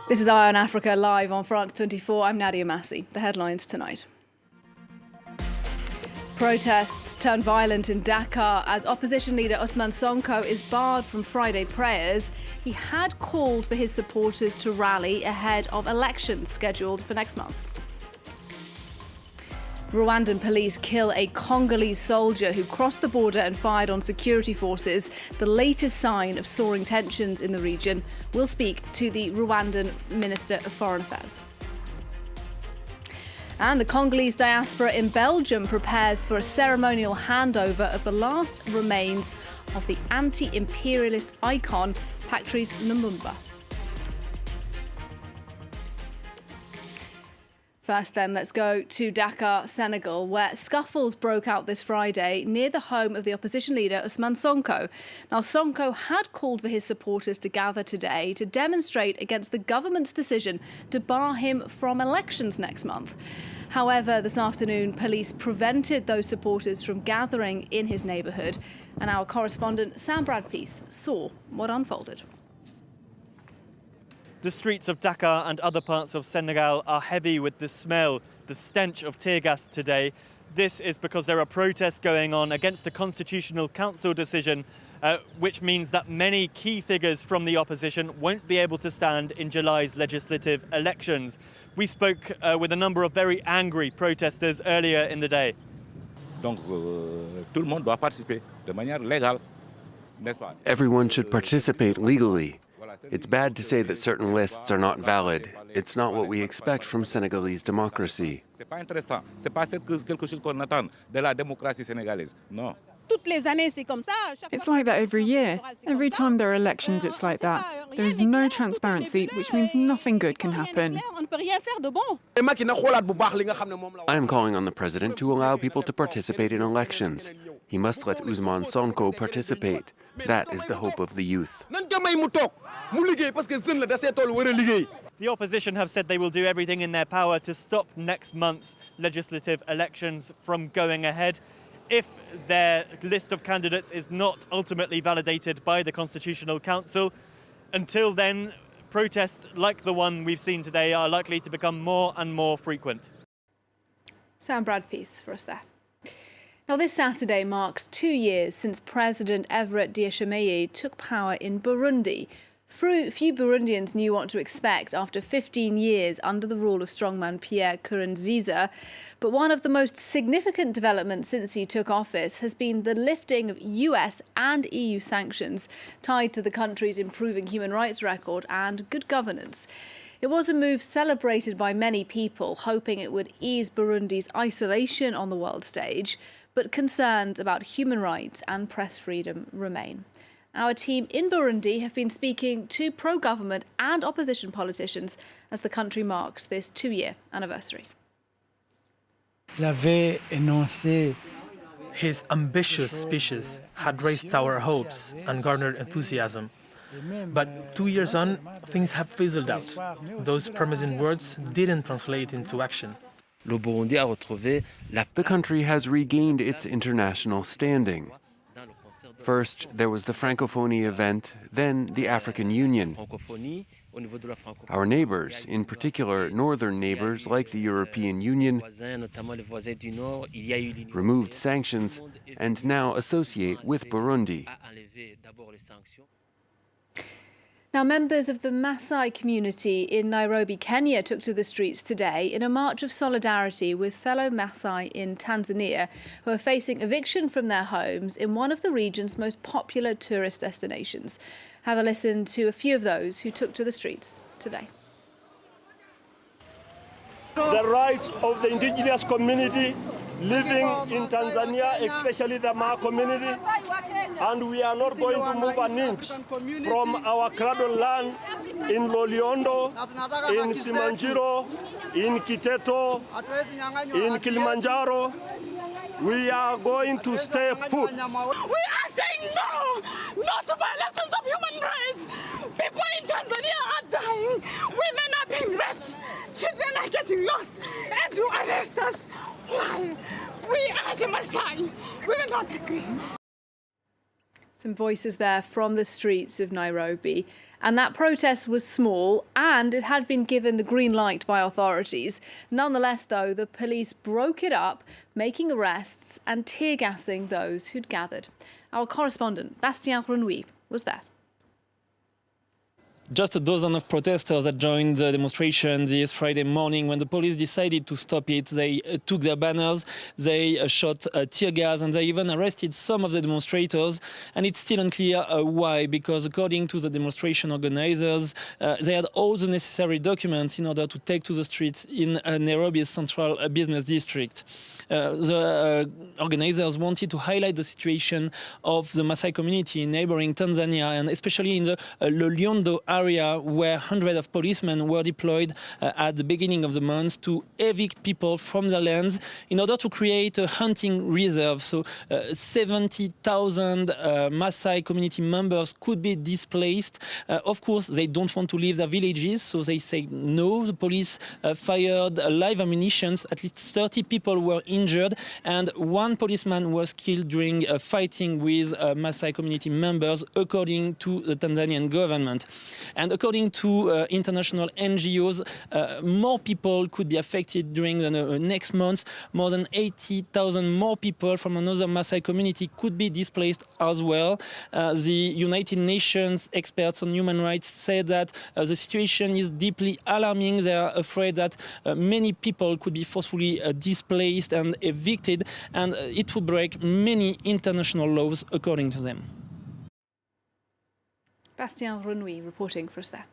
This is Eye on Africa live on France 24. I'm Nadia Massey. The headlines tonight. Protests turn violent in Dakar as opposition leader Osman Sonko is barred from Friday prayers. He had called for his supporters to rally ahead of elections scheduled for next month. Rwandan police kill a Congolese soldier who crossed the border and fired on security forces, the latest sign of soaring tensions in the region. We'll speak to the Rwandan Minister of Foreign Affairs. And the Congolese diaspora in Belgium prepares for a ceremonial handover of the last remains of the anti-imperialist icon Patrice Lumumba. First then, let's go to Dakar, Senegal, where scuffles broke out this Friday near the home of the opposition leader Osman Sonko. Now, Sonko had called for his supporters to gather today to demonstrate against the government's decision to bar him from elections next month. However, this afternoon, police prevented those supporters from gathering in his neighbourhood, and our correspondent Sam Bradpeace saw what unfolded. The streets of Dakar and other parts of Senegal are heavy with the smell, the stench of tear gas today. This is because there are protests going on against a Constitutional Council decision, which means that many key figures from the opposition won't be able to stand in July's legislative elections. We spoke with a number of very angry protesters earlier in the day. Donc, tout le monde doit participer de manière légale, n'est-ce pas? Everyone should participate legally. It's bad to say that certain lists are not valid. It's not what we expect from Senegalese democracy. C'est pas intéressant. C'est pas quelque chose qu'on attend de la démocratie sénégalaise. Non. It's like that every year. Every time there are elections, it's like that. There is no transparency, which means nothing good can happen. I am calling on the president to allow people to participate in elections. He must let Osman Sonko participate. That is the hope of the youth. The opposition have said they will do everything in their power to stop next month's legislative elections from going ahead if their list of candidates is not ultimately validated by the Constitutional Council. Until then, protests like the one we've seen today are likely to become more and more frequent. Sam Bradpeace for us there. Now, this Saturday marks 2 years since President Evariste Ndayishimiye took power in Burundi. Few Burundians knew what to expect after 15 years under the rule of strongman Pierre Nkurunziza. But one of the most significant developments since he took office has been the lifting of US and EU sanctions tied to the country's improving human rights record and good governance. It was a move celebrated by many people, hoping it would ease Burundi's isolation on the world stage, but concerns about human rights and press freedom remain. Our team in Burundi have been speaking to pro-government and opposition politicians as the country marks this 2-year anniversary. His ambitious speeches had raised our hopes and garnered enthusiasm. But 2 years on, things have fizzled out. Those promising words didn't translate into action. The country has regained its international standing. First, there was the Francophonie event, then the African Union. Our neighbors, in particular northern neighbors like the European Union, removed sanctions and now associate with Burundi. Now, members of the Maasai community in Nairobi, Kenya, took to the streets today in a march of solidarity with fellow Maasai in Tanzania who are facing eviction from their homes in one of the region's most popular tourist destinations. Have a listen to a few of those who took to the streets today. The rights of the indigenous community living in Tanzania, especially the Maa community, and we are not going to move an inch from our cradle land in Loliondo, in Simanjiro, in Kiteto, in Kilimanjaro. We are going to stay put. We are saying no! No to violations of human rights! People in Tanzania are dying! Women are being raped! Children are getting lost! And you arrest us! Why? We are the Maasai! We will not agree! Some voices there from the streets of Nairobi. And that protest was small and it had been given the green light by authorities. Nonetheless, though, the police broke it up, making arrests and tear gassing those who'd gathered. Our correspondent, Bastien Renouy, was there. Just a dozen of protesters had joined the demonstration this Friday morning. When the police decided to stop it, they took their banners, they shot tear gas, and they even arrested some of the demonstrators. And it's still unclear why, because according to the demonstration organizers, they had all the necessary documents in order to take to the streets in Nairobi's central business district. The organizers wanted to highlight the situation of the Maasai community in neighboring Tanzania, and especially in the Loliondo area, where hundreds of policemen were deployed at the beginning of the month to evict people from their lands in order to create a hunting reserve. So 70,000 Maasai community members could be displaced. Of course, they don't want to leave their villages, so they say no. The police fired live ammunition. At least 30 people were injured, and one policeman was killed during fighting with Maasai community members, according to the Tanzanian government. And according to international NGOs, more people could be affected during the next months. More than 80,000 more people from another Maasai community could be displaced as well. The United Nations experts on human rights say that the situation is deeply alarming. They are afraid that many people could be forcefully displaced and evicted, and it would break many international laws, according to them. Bastien Renouy reporting for us there.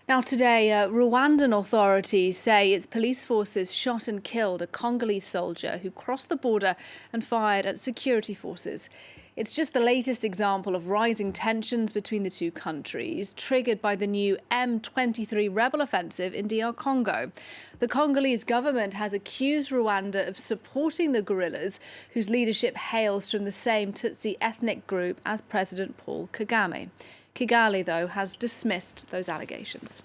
Now today, Rwandan authorities say its police forces shot and killed a Congolese soldier who crossed the border and fired at security forces. It's just the latest example of rising tensions between the two countries, triggered by the new M23 rebel offensive in DR Congo. The Congolese government has accused Rwanda of supporting the guerrillas, whose leadership hails from the same Tutsi ethnic group as President Paul Kagame. Kigali, though, has dismissed those allegations.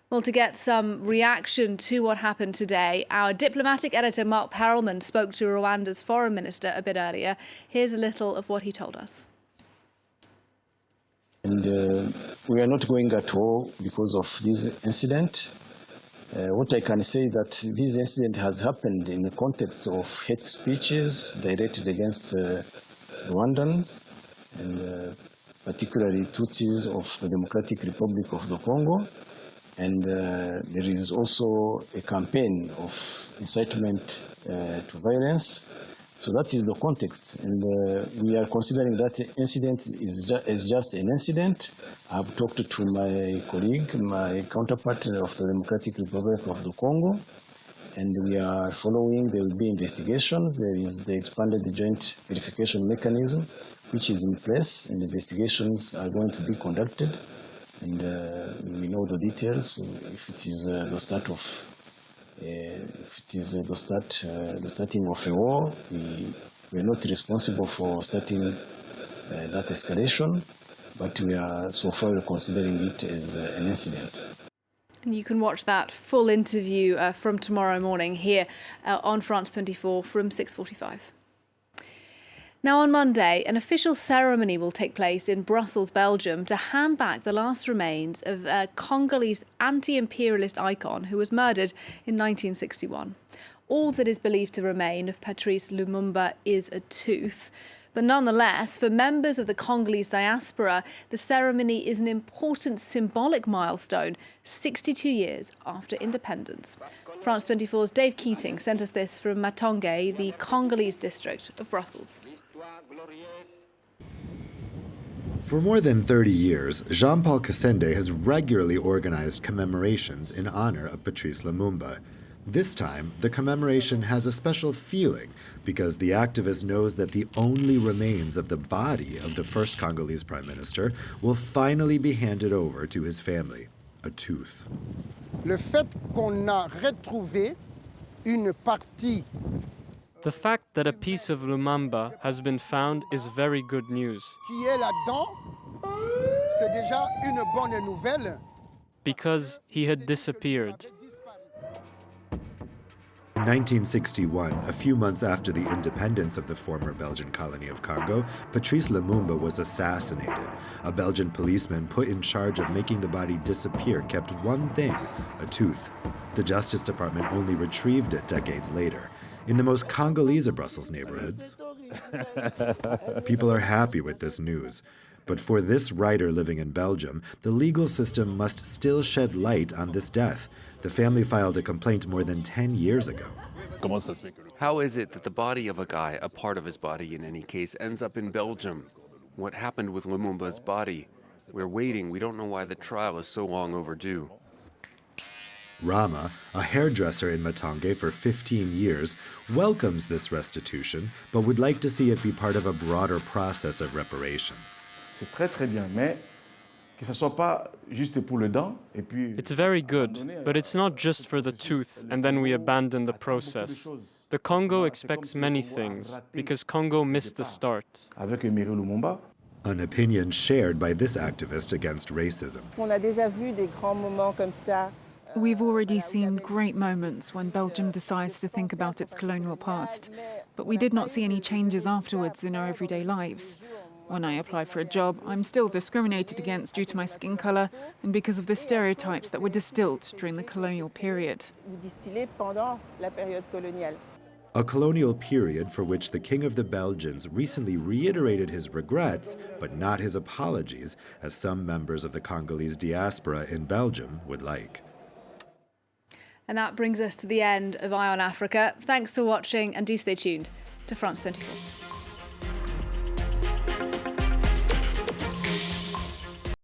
Well, to get some reaction to what happened today, our diplomatic editor Mark Perelman spoke to Rwanda's foreign minister a bit earlier. Here's a little of what he told us. And we are not going at all because of this incident. What I can say is that this incident has happened in the context of hate speeches directed against Rwandans, and particularly Tutsis of the Democratic Republic of the Congo. And there is also a campaign of incitement to violence. So that is the context. And we are considering that incident is just an incident. I've talked to my colleague, my counterpart of the Democratic Republic of the Congo, and we are following. There will be investigations. There is the expanded joint verification mechanism, which is in place, and investigations are going to be conducted. And we know the details. If it is the start of, the starting of a war, we are not responsible for starting that escalation, but we are so far considering it as an incident. And you can watch that full interview from tomorrow morning here on France 24 from 6:45. Now on Monday, an official ceremony will take place in Brussels, Belgium, to hand back the last remains of a Congolese anti-imperialist icon who was murdered in 1961. All that is believed to remain of Patrice Lumumba is a tooth. But nonetheless, for members of the Congolese diaspora, the ceremony is an important symbolic milestone 62 years after independence. France 24's Dave Keating sent us this from Matonge, the Congolese district of Brussels. For more than 30 years, Jean-Paul Kassende has regularly organized commemorations in honor of Patrice Lumumba. This time, the commemoration has a special feeling because the activist knows that the only remains of the body of the first Congolese prime minister will finally be handed over to his family, a tooth. Le fait qu'on a retrouvé une partie. The fact that a piece of Lumumba has been found is very good news. Qui est là-dedans, c'est déjà une bonne nouvelle. Because he had disappeared. 1961, a few months after the independence of the former Belgian colony of Congo, Patrice Lumumba was assassinated. A Belgian policeman put in charge of making the body disappear kept one thing, a tooth. The Justice Department only retrieved it decades later. In the most Congolese of Brussels neighborhoods, people are happy with this news. But for this writer living in Belgium, the legal system must still shed light on this death. The family filed a complaint more than 10 years ago. How is it that the body of a guy, a part of his body in any case, ends up in Belgium? What happened with Lumumba's body? We're waiting. We don't know why the trial is so long overdue. Rama, a hairdresser in Matonge for 15 years, welcomes this restitution, but would like to see it be part of a broader process of reparations. It's very good, but it's not just for the tooth and then we abandon the process. The Congo expects many things, because Congo missed the start. An opinion shared by this activist against racism. We've already seen great moments when Belgium decides to think about its colonial past, but we did not see any changes afterwards in our everyday lives. When I apply for a job, I'm still discriminated against due to my skin color and because of the stereotypes that were distilled during the colonial period. A colonial period for which the King of the Belgians recently reiterated his regrets, but not his apologies, as some members of the Congolese diaspora in Belgium would like. And that brings us to the end of Eye on Africa. Thanks for watching and do stay tuned to France 24.